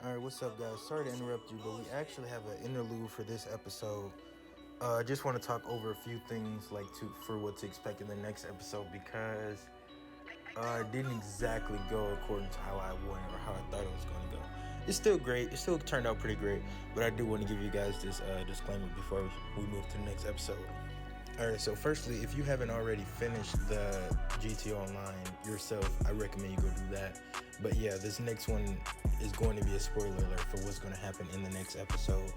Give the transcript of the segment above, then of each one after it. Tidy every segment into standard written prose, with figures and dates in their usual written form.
Alright, what's up, guys? Sorry to interrupt you, but we actually have an interlude for this episode. I just want to talk over a few things, for what to expect in the next episode, because it didn't exactly go according to how I wanted or how I thought it was going to go. It's still great. It still turned out pretty great, but I do want to give you guys this disclaimer before we move to the next episode. Alright, so firstly, if you haven't already finished the GT Online yourself, I recommend you go do that. But yeah, this next one is going to be a spoiler alert for what's going to happen in the next episode.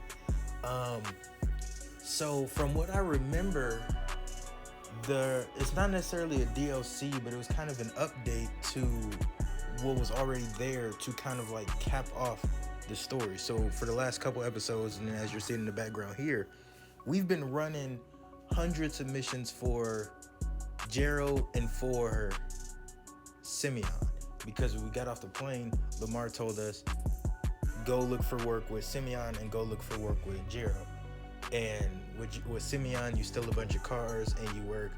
So from what I remember, it's not necessarily a DLC, but it was kind of an update to what was already there to kind of like cap off the story. So for the last couple episodes, and as you're seeing in the background here, we've been running hundreds of missions for Gerald and for Simeon. Because when we got off the plane, Lamar told us, go look for work with Simeon and go look for work with Gerald. And with Simeon, you steal a bunch of cars and you work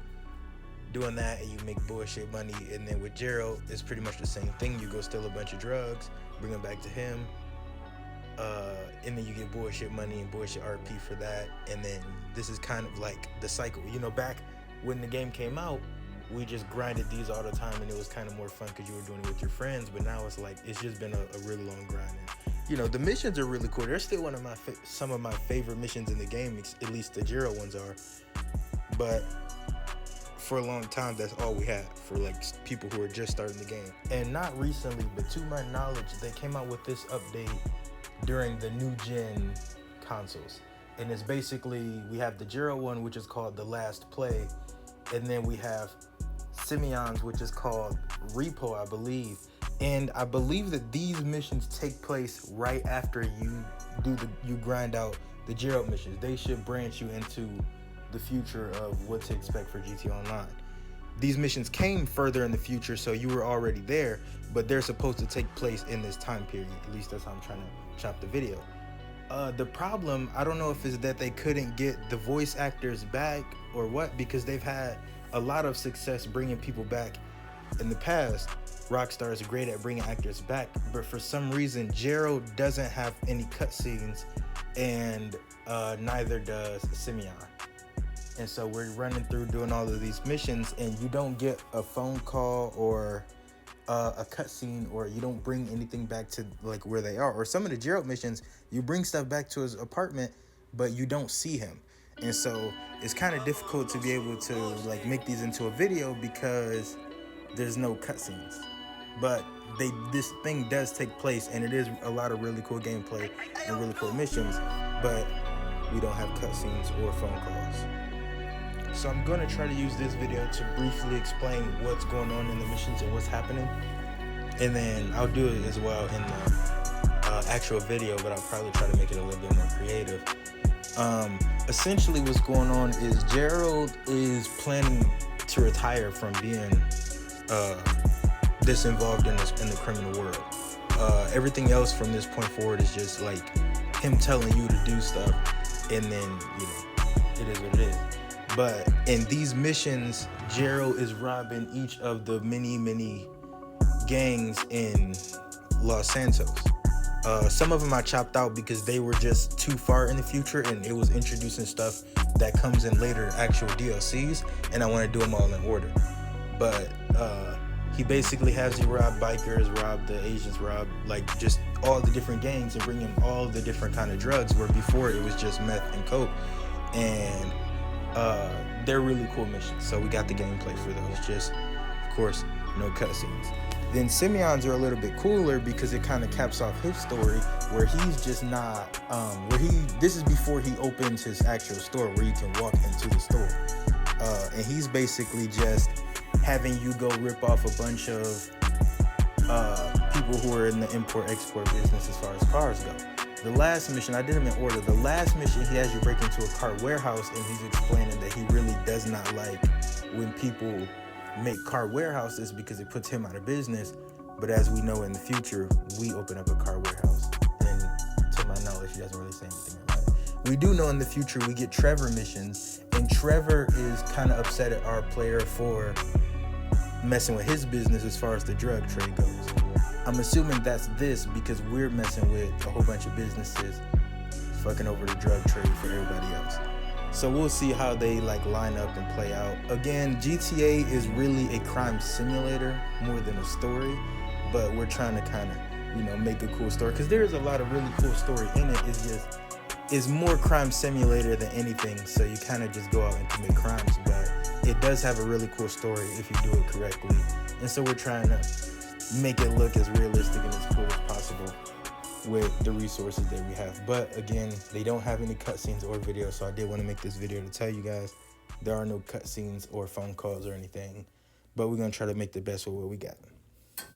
doing that and you make bullshit money. And then with Gerald, it's pretty much the same thing. You go steal a bunch of drugs, bring them back to him, and then you get bullshit money and bullshit RP for that. And then this is kind of like the cycle. You know, back when the game came out, we just grinded these all the time, and it was kind of more fun because you were doing it with your friends. But now it's like it's just been a really long grind. And, you know, the missions are really cool. They're still one of some of my favorite missions in the game. At least the Gerald ones are. But for a long time, that's all we had for like people who are just starting the game. And not recently, but to my knowledge, they came out with this update during the new gen consoles. And it's basically, we have the Gerald one, which is called The Last Play, and then we have Simeon's, which is called Repo, I believe. And I believe that these missions take place right after you grind out the Gerald missions. They should branch you into the future of what to expect for GT Online. These missions came further in the future, so you were already there, but they're supposed to take place in this time period. At least that's how I'm trying to chop the video. The problem, I don't know if it's that they couldn't get the voice actors back or what, because they've had a lot of success bringing people back in the past. Rockstar is great at bringing actors back, but for some reason, Gerald doesn't have any cutscenes, and neither does Simeon. And so we're running through doing all of these missions, and you don't get a phone call or a cutscene, or you don't bring anything back to like where they are. Or some of the Gerald missions, you bring stuff back to his apartment, but you don't see him. And so it's kind of difficult to be able to like make these into a video because there's no cutscenes. But this thing does take place, and it is a lot of really cool gameplay and really cool missions, but we don't have cutscenes or phone calls. So I'm going to try to use this video to briefly explain what's going on in the missions and what's happening. And then I'll do it as well in the actual video, but I'll probably try to make it a little bit more creative. Essentially what's going on is Gerald is planning to retire from being this involved in the criminal world. Everything else from this point forward is just like him telling you to do stuff, and then, you know, it is what it is. But in these missions, Gerald is robbing each of the many gangs in Los Santos. Some of them I chopped out because they were just too far in the future, and it was introducing stuff that comes in later actual DLCs, and I want to do them all in order. But he basically has you rob bikers, rob the Asians, rob like just all the different gangs, and bring in all the different kind of drugs, where before it was just meth and coke. And they're really cool missions, so we got the gameplay for those. Just, of course, no cutscenes. Then Simeon's are a little bit cooler because it kind of caps off his story, where he's just not, this is before he opens his actual store, where you can walk into the store. And he's basically just having you go rip off a bunch of people who are in the import-export business as far as cars go. The last mission, I did them in order. The last mission, he has you break into a car warehouse, and he's explaining that he really does not like when people make car warehouses because it puts him out of business. But as we know, in the future, we open up a car warehouse. And to my knowledge, he doesn't really say anything about it. We do know in the future we get Trevor missions, and Trevor is kind of upset at our player for messing with his business as far as the drug trade goes. I'm assuming that's this because we're messing with a whole bunch of businesses fucking over the drug trade for everybody else. So we'll see how they like line up and play out. Again, GTA is really a crime simulator more than a story, but we're trying to kind of, you know, make a cool story because there is a lot of really cool story in it. It's more crime simulator than anything, so you kind of just go out and commit crimes, but it does have a really cool story if you do it correctly. And so we're trying to make it look as realistic and as cool as possible with the resources that we have. But again, they don't have any cutscenes or videos, so I did want to make this video to tell you guys there are no cutscenes or phone calls or anything, but we're going to try to make the best with what we got.